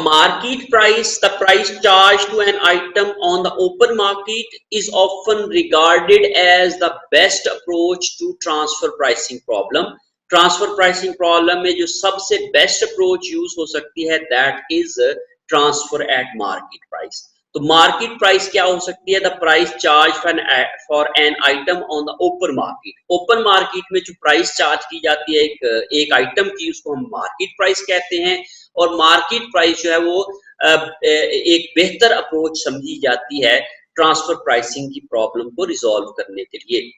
market price, the price charged to an item on the open market is often regarded as the best approach to transfer pricing problem. Transfer pricing problem में जो सबसे best approach use हो सकती है that is transfer eight market price. तो market price क्या हो सकती है? The price charge for an item on the open market. Open market में जो प्राइस चार्ज की जाती है एक आइटम की, उसको हम मार्केट प्राइस कहते हैं। और मार्केट प्राइस जो है वो एक बेहतर अप्रोच समझी जाती है ट्रांसफर प्राइसिंग की प्रॉब्लम को रिजॉल्व करने के लिए।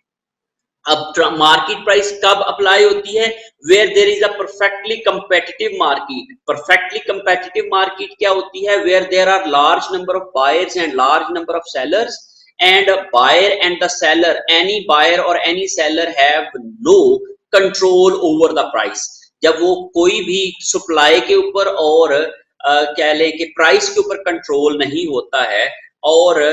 अब मार्केट प्राइस कब अप्लाई होती है? Where there is a perfectly competitive market. Perfectly competitive market क्या होती है? Where there are large number of buyers and large number of sellers and buyer and the seller, any buyer or any seller have no control over the price। जब वो कोई भी supply के ऊपर और कह ले कि प्राइस के ऊपर कंट्रोल नहीं होता है और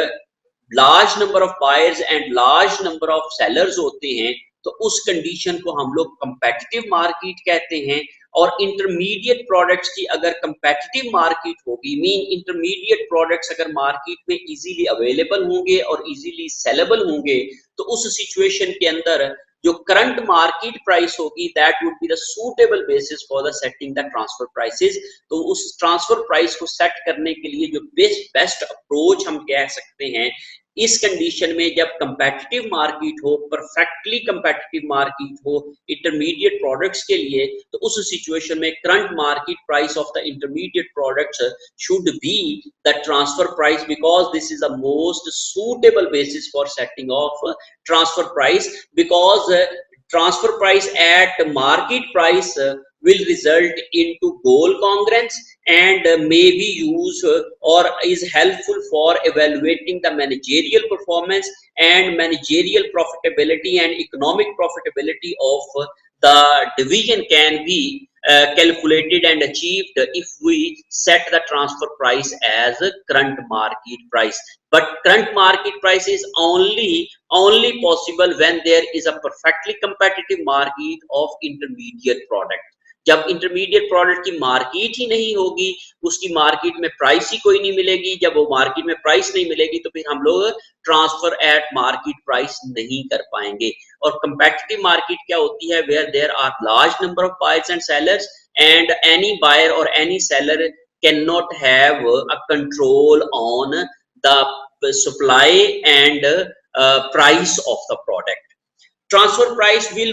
large number of buyers and large number of sellers होते हैं, तो उस कंडीशन को हम लोग कंपेटिटिव मार्केट कहते हैं। और इंटरमीडिएट प्रोडक्ट्स की अगर कंपेटिटिव मार्केट होगी, मीन इंटरमीडिएट प्रोडक्ट्स अगर मार्केट में इजीली अवेलेबल होंगे और इजीली सेलेबल होंगे, तो उस सिचुएशन के अंदर जो करंट मार्केट प्राइस होगी that would be the suitable basis for the setting the transfer prices. तो उस ट्रांसफर प्राइस को सेट करने के लिए जो बेस्ट अप्रोच हम कह सकते हैं इस कंडीशन में, जब कंपेटिटिव मार्केट हो, परफेक्टली कंपेटिटिव मार्केट हो इंटरमीडिएट प्रोडक्ट्स के लिए, तो उस सिचुएशन में current market price of the intermediate products should be the transfer price, because this is the most suitable basis for setting of transfer price. Because transfer price at market price will result into goal congruence and may be used or is helpful for evaluating the managerial performance and managerial profitability and economic profitability of the division can be calculated and achieved if we set the transfer price as current market price. But current market price is only possible when there is a perfectly competitive market of intermediate product। जब intermediate product की market ही नहीं होगी, उसकी market में price ही कोई नहीं मिलेगी, जब वो मार्केट में प्राइस नहीं मिलेगी तो फिर हम लोग ट्रांसफर एट मार्केट प्राइस नहीं कर पाएंगे। और कंपेटिटिव मार्केट क्या होती है? Where there are large number of buyers and sellers and any buyer और any seller can not have a control on the supply and price of the product। Transfer price will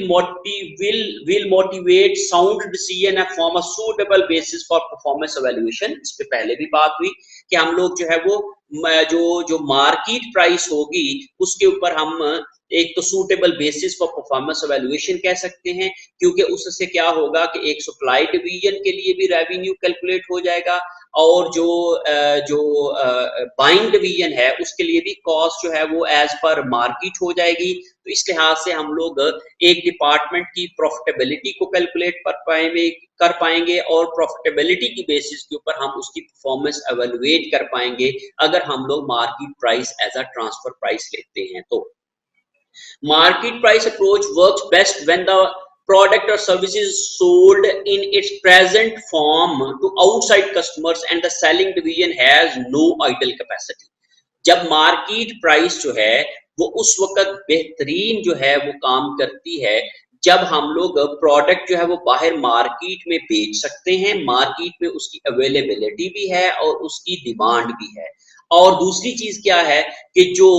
motivate sound decision and form a suitable basis for performance evaluation। इस पे पहले भी बात हुई कि हम लोग जो है वो जो मार्केट प्राइस होगी उसके ऊपर हम एक तो suitable basis for performance evaluation कह सकते हैं, क्योंकि उससे क्या होगा कि एक सप्लाई डिवीजन के लिए भी रेवेन्यू कैलकुलेट हो जाएगा और जो बाइंग डिवीजन है उसके लिए भी कॉस्ट जो है वो एज पर मार्केट हो जाएगी। तो इस लिहाज से हम लोग एक डिपार्टमेंट की प्रॉफिटेबिलिटी को कैलकुलेट कर पाएंगे और प्रॉफिटेबिलिटी की बेसिस के ऊपर हम उसकी परफॉर्मेंस एवेल्युएट कर पाएंगे अगर हम लोग market price as a transfer price लेते हैं। तो market price approach works best when the product or service is sold in its present form to outside customers and the selling division has no idle capacity। जब market price जो है वो उस वक्त बेहतरीन जो है वो काम करती है जब हम लोग प्रोडक्ट जो है वो बाहर मार्केट में बेच सकते हैं, मार्केट में उसकी अवेलेबिलिटी भी है और उसकी डिमांड भी है। और दूसरी चीज क्या है कि जो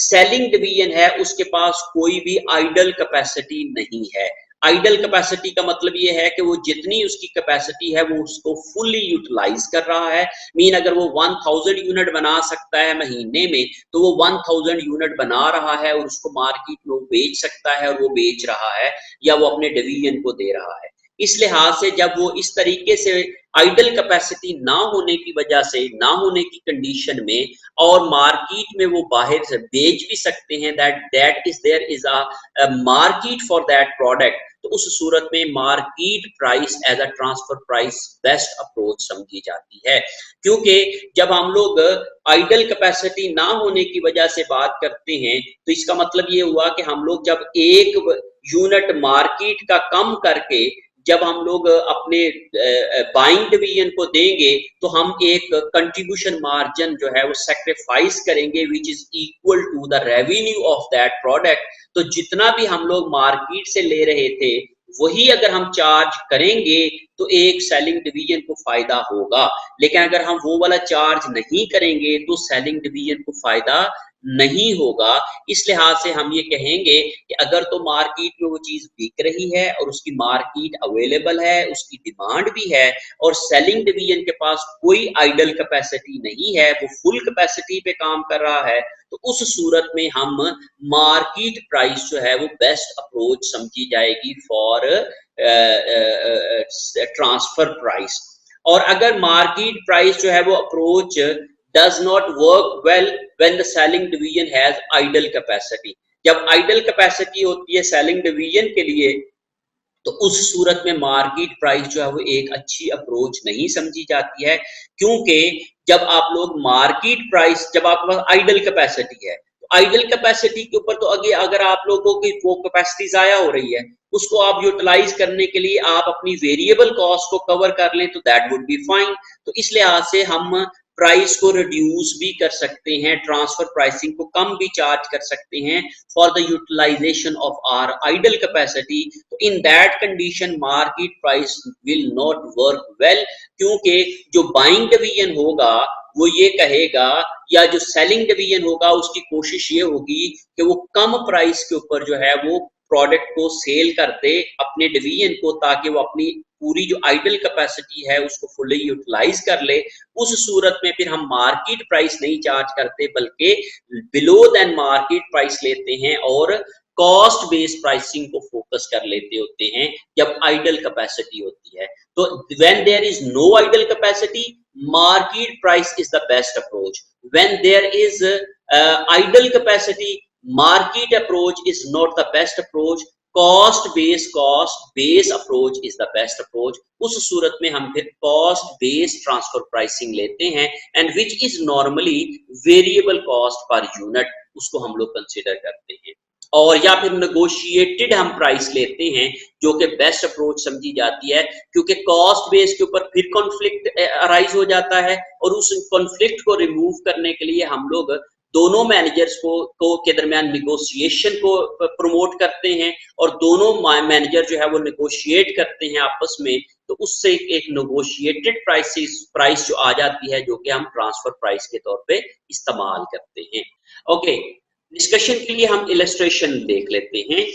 सेलिंग डिवीजन है उसके पास कोई भी आइडल कैपेसिटी नहीं है। आइडल कैपेसिटी का मतलब ये है कि वो जितनी उसकी कैपेसिटी है वो उसको फुल्ली यूटिलाइज कर रहा है। मीन अगर वो 1000 यूनिट बना सकता है महीने में तो वो 1000 यूनिट बना रहा है और उसको मार्केट में बेच सकता है और वो बेच रहा है या वो अपने डिवीजन को दे रहा है। इस लिहाज से जब वो इस तरीके से आइडल कैपेसिटी ना होने की वजह से, ना होने की कंडीशन में और मार्केट में वो बाहर से बेच भी सकते हैं, that is there is a market for that product, तो उस सूरत में market price as a transfer price best approach समझी जाती है। क्योंकि जब हम लोग आइडल कैपेसिटी ना होने की वजह से बात करते हैं तो इसका मतलब ये हुआ कि हम लोग जब एक यूनिट मार्केट का कम करके जब हम लोग अपने बाइंग डिवीजन को देंगे तो हम एक कंट्रीब्यूशन मार्जिन जो है वो सेक्रीफाइस करेंगे which is equal to the revenue of that product. तो जितना भी हम लोग मार्केट से ले रहे थे वही अगर हम चार्ज करेंगे तो एक सेलिंग डिवीजन को फायदा होगा, लेकिन अगर हम वो वाला चार्ज नहीं करेंगे तो सेलिंग डिवीजन को फायदा नहीं होगा। इस लिहाज से हम ये कहेंगे कि अगर तो मार्केट में वो चीज बिक रही है और उसकी मार्केट अवेलेबल है, उसकी डिमांड भी है और सेलिंग डिवीजन के पास कोई आइडल कैपेसिटी नहीं है, वो फुल कैपेसिटी पे काम कर रहा है, तो उस सूरत में हम मार्केट प्राइस जो है वो बेस्ट अप्रोच समझी जाएगी फॉर ट्रांसफर प्राइस। और अगर मार्केट प्राइस जो है वो approach does not work well when the selling division has idle capacity, जब idle capacity होती है selling division के लिए तो उस सूरत में मार्केट प्राइस जो है वो एक अच्छी अप्रोच नहीं समझी जाती है, क्योंकि जब आप लोग मार्केट प्राइस, जब आपके पास आइडल कैपेसिटी है, आइडल कैपेसिटी के ऊपर तो आगे अगर आप लोगों की वो कैपेसिटी जाया हो रही है उसको आप यूटिलाइज करने के लिए आप अपनी वेरिएबल कॉस्ट को कवर कर लें तो दैट वुड बी फाइन। तो इस लिहाज से हम प्राइस को रिड्यूस भी कर सकते हैं, ट्रांसफर प्राइसिंग को कम भी चार्ज कर सकते हैं for the utilisation of our idle capacity. तो in that condition market price will not work well, क्योंकि जो बाइंग डिवीजन होगा वो ये कहेगा या जो सेलिंग डिवीजन होगा उसकी कोशिश ये होगी कि वो कम प्राइस के ऊपर जो है वो प्रोडक्ट को सेल कर दे अपने डिवीजन को, ताकि वो अपनी पूरी जो आइडल कैपेसिटी है उसको फुली यूटिलाइज कर ले। उस सूरत में फिर हम मार्केट प्राइस नहीं चार्ज करते बल्कि बिलो देन मार्केट प्राइस लेते हैं और कॉस्ट बेस्ड प्राइसिंग को फोकस कर लेते होते हैं जब आइडल कैपेसिटी होती है। तो when there is no idle capacity market price is the best approach. When there is idle capacity, market approach is not the best approach. cost base approach is the best approach. उस सूरत में हम फिर cost based transfer pricing लेते हैं and which is normally variable cost per unit, उसको हम लोग कंसिडर करते हैं। और या फिर नेगोशिएटेड हम प्राइस लेते हैं जो कि बेस्ट अप्रोच समझी जाती है, क्योंकि कॉस्ट बेस के ऊपर फिर कॉन्फ्लिक्ट अराइज हो जाता है और उस कॉन्फ्लिक्ट को रिमूव करने के लिए हम लोग दोनों मैनेजर्स को के दरमियान निगोशिएशन को प्रमोट करते हैं और दोनों मैनेजर जो है वो निगोशिएट करते हैं आपस में, तो उससे एक नेगोशिएटेड प्राइस जो आ जाती है जो कि हम ट्रांसफर प्राइस के तौर पे इस्तेमाल करते हैं। ओके, डिस्कशन के लिए हम इलस्ट्रेशन देख लेते हैं।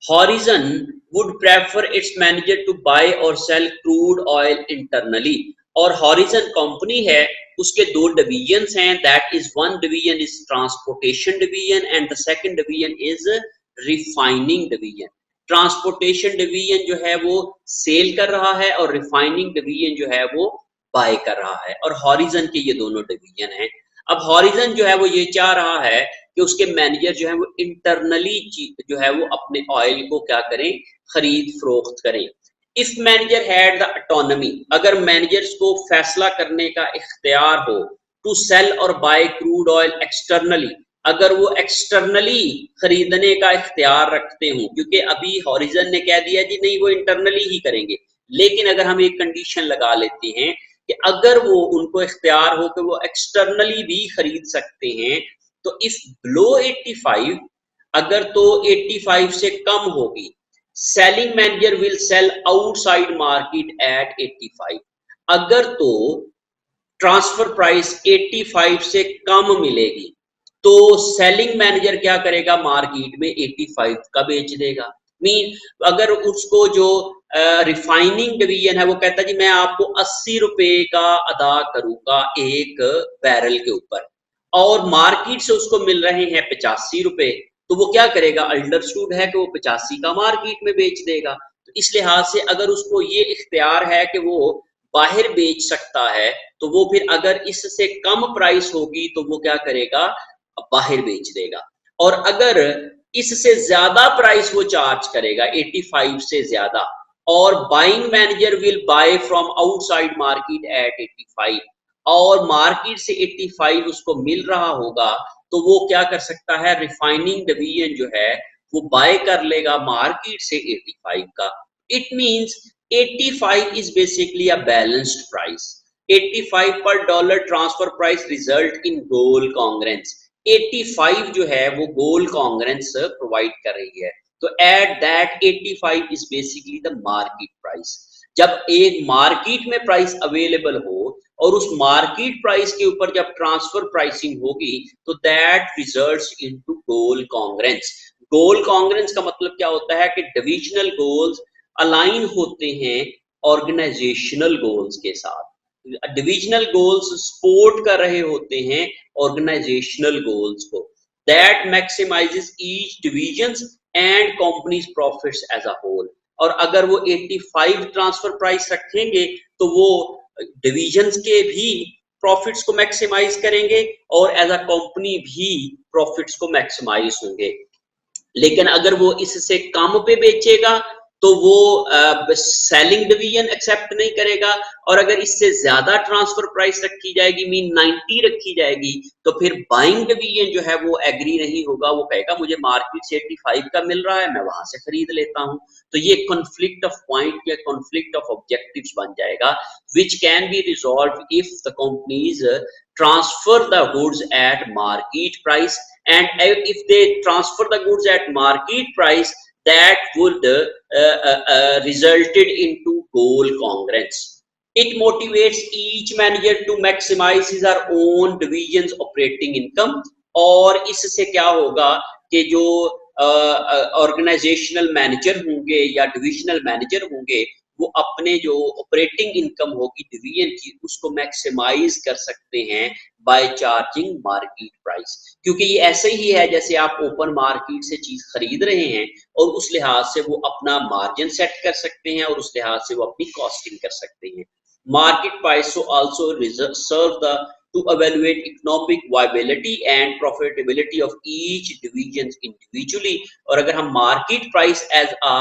Horizon would prefer its manager to buy or sell crude oil internally। और Horizon कंपनी है, उसके दो डिवीजन्स हैं, that is one division is transportation division and the second division is refining division. Transportation division जो है वो cell कर रहा है और रिफाइनिंग डिवीजन जो है वो बाय कर रहा है, और Horizon के ये दोनों डिवीजन हैं। अब Horizon जो है वो ये चाह रहा है कि उसके मैनेजर जो है वो इंटरनली जो है वो अपने ऑयल को क्या करें, खरीद फरोख्त करें। If manager had the autonomy, अगर मैनेजर्स को फैसला करने का इख्तियार हो टू सेल और बाय क्रूड ऑयल एक्सटर्नली, अगर वो एक्सटर्नली खरीदने का इख्तियार रखते हों, क्योंकि अभी Horizon ने कह दिया जी नहीं वो इंटरनली ही करेंगे, लेकिन अगर हम एक कंडीशन लगा लेते हैं कि अगर वो उनको इख्तियार हो कि वो एक्सटर्नली भी खरीद सकते हैं, तो इफ बिलो 85, अगर तो 85 से कम होगी, selling manager will sell outside market at 85। अगर तो ट्रांसफर प्राइस 85 से कम मिलेगी तो सेलिंग मैनेजर क्या करेगा, मार्केट में 85 का बेच देगा। मीन अगर उसको जो रिफाइनिंग डिवीजन है वो कहता है जी मैं आपको 80 रुपए का अदा करूंगा एक बैरल के ऊपर, और मार्केट से उसको मिल रहे हैं 85 रुपए, तो वो क्या करेगा, अंडरस्टूड है कि वो 85 का मार्केट में बेच देगा। तो इस लिहाज से अगर उसको ये इख्तियार है कि वो बाहर बेच सकता है, तो वो फिर अगर इससे कम प्राइस होगी तो वो क्या करेगा, बाहर बेच देगा। और अगर इससे ज्यादा प्राइस वो चार्ज करेगा 85 से ज्यादा, और buying manager will buy from outside market at 85, और मार्केट से 85 उसको मिल रहा होगा, तो वो क्या कर सकता है, रिफाइनिंग डिवीजन जो है वो बाय कर लेगा मार्केट से 85 का। It means 85 is basically a balanced price. 85 per dollar transfer price result in goal congruence. 85 जो है वो goal congruence provide कर रही है, तो at that 85 is basically the market price. जब एक मार्केट में प्राइस अवेलेबल हो और उस मार्केट प्राइस के ऊपर जब ट्रांसफर प्राइसिंग होगी तो that results into goal congruence. Goal congruence का मतलब क्या होता है कि डिविजनल गोल्स अलाइन होते हैं ऑर्गेनाइजेशनल गोल्स के साथ. डिविजनल गोल्स सपोर्ट कर रहे होते हैं ऑर्गेनाइजेशनल गोल्स को. That maximises each divisions and companies profits as a whole. और अगर वो 85 ट्रांसफर प्राइस रखेंगे तो वो डिविजन्स के भी प्रॉफिट्स को मैक्सिमाइज करेंगे और एज अ कंपनी भी प्रॉफिट्स को मैक्सिमाइज होंगे. लेकिन अगर वो इससे कम पे बेचेगा तो वो सेलिंग डिवीजन एक्सेप्ट नहीं करेगा, और अगर इससे ज्यादा ट्रांसफर प्राइस रखी जाएगी मीन 90 रखी जाएगी तो फिर बाइंग डिवीजन जो है वो एग्री नहीं होगा. वो कहेगा मुझे मार्केट से 85 का मिल रहा है, मैं वहां से खरीद लेता हूं. तो ये कॉन्फ्लिक्ट ऑफ पॉइंट या कॉन्फ्लिक्ट ऑफ ऑब्जेक्टिव्स बन जाएगा, which can be resolve if the companies transfer the goods at market price, and if they transfer the goods at market price, that would resulted into goal congruence. It motivates each manager to maximize his or own division's operating income. और इससे क्या होगा कि जो organisational manager होंगे या divisional manager होंगे वो अपने जो ऑपरेटिंग इनकम होगी डिवीजन की उसको मैक्सिमाइज कर सकते हैं बाय चार्जिंग मार्केट प्राइस. क्योंकि ये ऐसे ही है जैसे आप ओपन मार्केट से चीज खरीद रहे हैं और उस लिहाज से वो अपना मार्जिन सेट कर सकते हैं और उस लिहाज से वो अपनी कॉस्टिंग कर सकते हैं. Market price also serve the to evaluate economic viability and profitability of each division individually. और अगर हम market price as a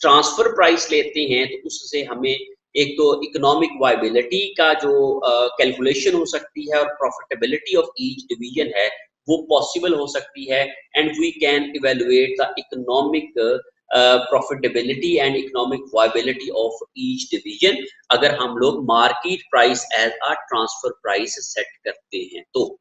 transfer price लेते हैं तो उससे हमें एक तो इकोनॉमिक वायबिलिटी का जो कैलकुलेशन हो सकती है और प्रॉफिटेबिलिटी ऑफ ईच डिवीजन है वो पॉसिबल हो सकती है. And we can evaluate the economic profitability and economic viability of each division अगर हम लोग market price as a transfer price set करते हैं. तो